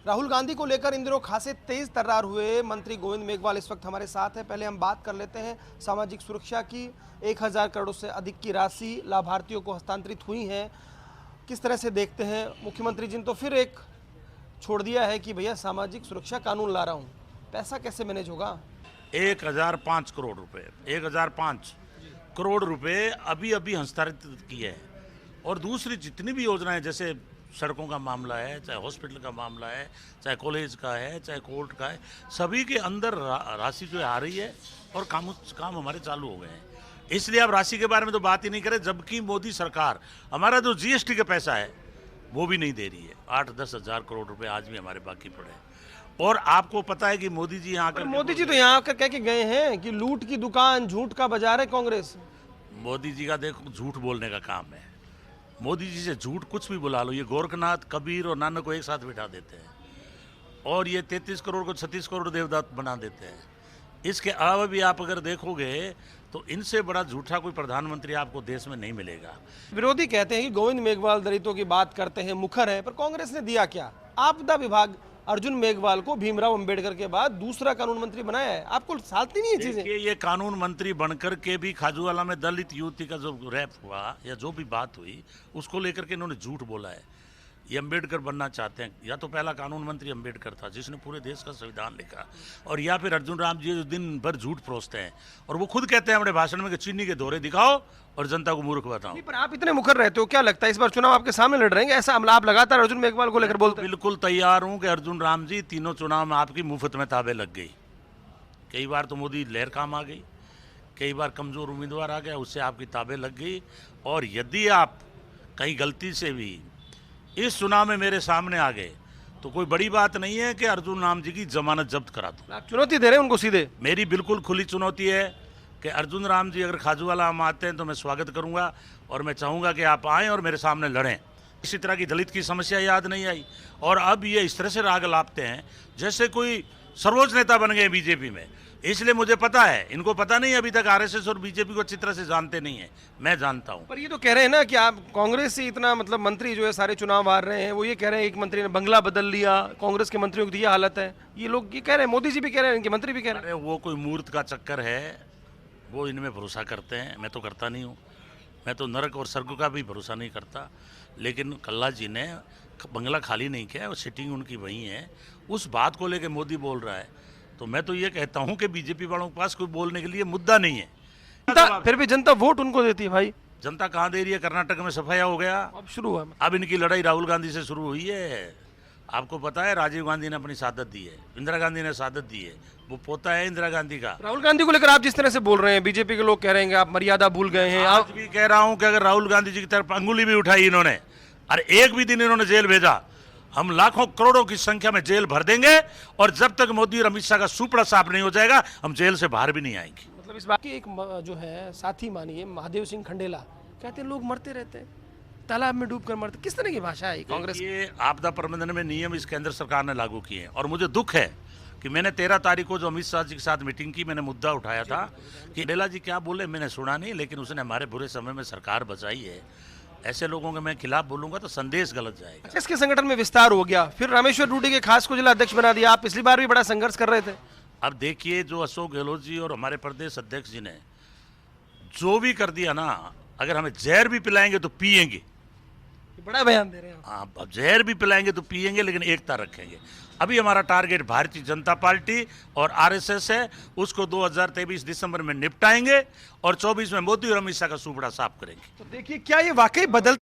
राहुल गांधी को लेकर इन दिनों खासे तेज तर्रार हुए मंत्री गोविंद मेघवाल इस वक्त हमारे साथ हैं। पहले हम बात कर लेते हैं सामाजिक सुरक्षा की। 1000 करोड़ से अधिक की राशि लाभार्थियों को हस्तांतरित हुई है। किस तरह से देखते हैं? मुख्यमंत्री जी ने तो फिर एक छोड़ दिया है कि भैया सामाजिक सुरक्षा कानून ला रहा हूँ, पैसा कैसे मैनेज होगा? 1005 करोड़ रुपए 1005 करोड़ रुपए अभी अभी हस्तांतरित किए हैं। और दूसरी जितनी भी योजनाएं, जैसे सड़कों का मामला है, चाहे हॉस्पिटल का मामला है, चाहे कॉलेज का है, चाहे कोर्ट का है, सभी के अंदर राशि जो आ रही है और काम हमारे चालू हो गए हैं। इसलिए अब राशि के बारे में तो बात ही नहीं करें, जबकि मोदी सरकार हमारा जो जीएसटी का पैसा है वो भी नहीं दे रही है। 8-10 हज़ार करोड़ रुपए आज भी हमारे बाकी पड़े हैं। और आपको पता है कि मोदी जी यहाँ आकर मोदी जी तो यहाँ आकर कह के गए हैं कि लूट की दुकान, झूठ का बाजार है कांग्रेस। मोदी जी का देखो झूठ बोलने का काम है। मोदी जी से झूठ कुछ भी बुला लो, ये गोरखनाथ, कबीर और नानक को एक साथ बिठा देते हैं और ये 33 करोड़ को 36 करोड़ देवदास बना देते हैं। इसके अलावा भी आप अगर देखोगे तो इनसे बड़ा झूठा कोई प्रधानमंत्री आपको देश में नहीं मिलेगा। विरोधी कहते हैं कि गोविंद मेघवाल दलितों की बात करते हैं, मुखर है, पर कांग्रेस ने दिया क्या? आपदा विभाग अर्जुन मेघवाल को भीमराव अंबेडकर के बाद दूसरा कानून मंत्री बनाया है। आपको सालती नहीं है चीजें? ये कानून मंत्री बनकर के भी खाजूवाला में दलित युवती का जो रैप हुआ या जो भी बात हुई उसको लेकर के इन्होंने झूठ बोला है। ये अंबेडकर बनना चाहते हैं, या तो पहला कानून मंत्री अंबेडकर था जिसने पूरे देश का संविधान लिखा, और या फिर अर्जुन राम जी जो दिन भर झूठ परोसते हैं और वो खुद कहते हैं अपने भाषण में कि चीनी के दौरे दिखाओ और जनता को मूर्ख बताओ। पर आप इतने मुखर रहते हो, क्या लगता है इस बार चुनाव आपके सामने लड़ रहे हैं? ऐसा आप लगातार अर्जुन मेघवाल को लेकर बोलते हैं। बिल्कुल तैयार हूं कि अर्जुन राम जी तीनों चुनाव में आपकी मुफ्त में ताबे लग गई। कई बार तो मोदी लहर काम आ गई, कई बार कमजोर उम्मीदवार आ गया, उससे आपकी ताबे लग गई। और यदि आप कहीं गलती से भी इस चुनाव में मेरे सामने आ गए तो कोई बड़ी बात नहीं है कि अर्जुन राम जी की जमानत जब्त करा दूं। आप चुनौती दे रहे हैं उनको सीधे? मेरी बिल्कुल खुली चुनौती है कि अर्जुन राम जी अगर खाजूवाला हम आते हैं तो मैं स्वागत करूंगा और मैं चाहूंगा कि आप आएँ और मेरे सामने लड़ें। इसी तरह की दलित की समस्या याद नहीं आई और अब ये इस तरह से राग लापते हैं जैसे कोई सर्वोच्च नेता बन गए बीजेपी में। इसलिए मुझे पता है, इनको पता नहीं, अभी तक आरएसएस और बीजेपी को अच्छी तरह से जानते नहीं है, मैं जानता हूं। पर ये तो कह रहे हैं ना कि आप कांग्रेस से इतना मतलब मंत्री जो है सारे चुनाव हार रहे हैं। वो ये कह रहे हैं एक मंत्री ने बंगला बदल लिया, कांग्रेस के मंत्रियों की ये हालत है। ये लोग ये कह रहे हैं, मोदी जी भी कह रहे हैं, इनके मंत्री भी कह रहे हैं। वो कोई मूर्त का चक्कर है, वो इनमें भरोसा करते हैं, मैं तो करता नहीं हूँ। मैं तो नरक और स्वर्ग का भी भरोसा नहीं करता। लेकिन कल्ला जी ने बंगला खाली नहीं किया, वो सिटिंग उनकी वहीं है। उस बात को लेकर मोदी बोल रहा है तो मैं तो ये कहता हूं कि बीजेपी वालों के पास कोई बोलने के लिए मुद्दा नहीं है। फिर भी जनता वोट उनको देती है भाई। जनता कहाँ दे रही है? कर्नाटक में सफाया हो गया, अब शुरू हुआ। अब इनकी लड़ाई राहुल गांधी से शुरू हुई है। आपको पता है राजीव गांधी ने अपनी शहादत दी है, इंदिरा गांधी ने शहादत दी है, वो पोता है इंदिरा गांधी का। राहुल गांधी को लेकर आप जिस तरह से बोल रहे हैं, बीजेपी के लोग कह रहे हैं आप मर्यादा भूल गए हैं। आज भी कह रहा हूं कि अगर राहुल गांधी जी की तरफ अंगुली भी उठाई इन्होंने और एक भी दिन इन्होंने जेल भेजा, हम लाखों करोड़ों की संख्या में जेल भर देंगे और जब तक मोदी और अमित शाह का सुपड़ा साफ नहीं हो जाएगा हम जेल से बाहर भी नहीं आएंगे। मतलब इस बात की एक जो है साथी मानिए महादेव सिंह खंडेला कहते हैं लोग मरते रहते हैं, तालाब में डूब कर मरते। किस तरह की भाषा है कांग्रेस? ये आपदा प्रबंधन में नियम इस केंद्र सरकार ने लागू किए हैं और मुझे दुख है कि मैंने 13 तारीख को जो अमित शाह जी के साथ मीटिंग की, मैंने मुद्दा उठाया था कि खंडेला जी क्या बोले मैंने सुना नहीं, लेकिन उसने हमारे बुरे समय में सरकार बचाई है। ऐसे लोगों के मैं खिलाफ बोलूंगा तो संदेश गलत जाएगा। इसके संगठन में विस्तार हो गया, फिर रामेश्वर डूडी के खास को जिला अध्यक्ष बना दिया। आप पिछली बार भी बड़ा संघर्ष कर रहे थे। अब देखिए जो अशोक गहलोत जी और हमारे प्रदेश अध्यक्ष जी ने जो भी कर दिया ना, अगर हमें जहर भी पिलाएंगे तो पिएंगे। बड़ा बयान दे रहे हैं। हाँ, अब जहर भी पिलाएंगे तो पिएंगे, लेकिन एकता रखेंगे। अभी हमारा टारगेट भारतीय जनता पार्टी और आरएसएस है, उसको 2023 दिसंबर में निपटाएंगे और 24 में मोदी और अमित शाह का सुपड़ा साफ करेंगे। तो देखिए क्या ये वाकई बदल